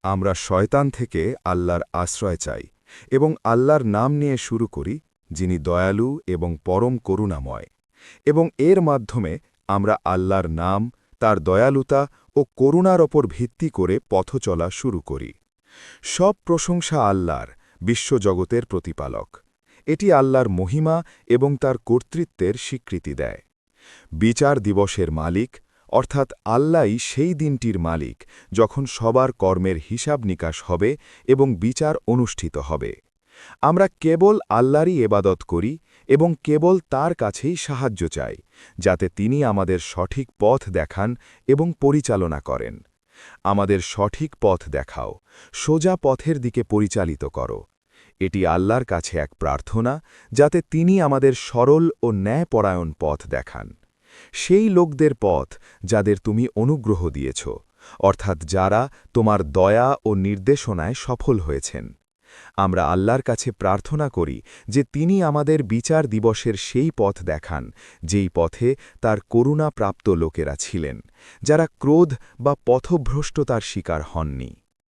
আমরা শয়তান থেকে আল্লাহর আশ্রয় চাই এবং আল্লাহর নাম নিয়ে শুরু করি, যিনি দয়ালু এবং পরম করুণাময়, এবং এর মাধ্যমে আমরা আল্লাহর নাম, তার দয়ালুতা ও করুণার ওপর ভিত্তি করে পথ চলা শুরু করি। সব প্রশংসা আল্লাহর, বিশ্বজগতের প্রতিপালক। এটি আল্লাহর মহিমা এবং তার কর্তৃত্বের স্বীকৃতি দেয়। বিচার দিবসের মালিক, অর্থাৎ আল্লাহই সেই দিনটির মালিক যখন সবার কর্মের হিসাব নিকাশ হবে এবং বিচার অনুষ্ঠিত হবে। আমরা কেবল আল্লাহরই এবাদত করি এবং কেবল তার কাছেই সাহায্য চাই, যাতে তিনি আমাদের সঠিক পথ দেখান এবং পরিচালনা করেন। আমাদের সঠিক পথ দেখাও, সোজা পথের দিকে পরিচালিত করো। এটি আল্লাহর কাছে এক প্রার্থনা, যাতে তিনি আমাদের সরল ও ন্যায়পরায়ণ পথ দেখান। সেই লোকদের পথ যাদের তুমি অনুগ্রহ দিয়েছ, অর্থাৎ যারা তোমার দয়া ও নির্দেশনায় সফল হয়েছেন। আমরা আল্লাহর কাছে প্রার্থনা করি যে তিনি আমাদের বিচার দিবসের সেই পথ দেখান, যেই পথে তার করুণা প্রাপ্ত লোকেরা ছিলেন, যারা ক্রোধ বা পথভ্রষ্টতার শিকার হননি।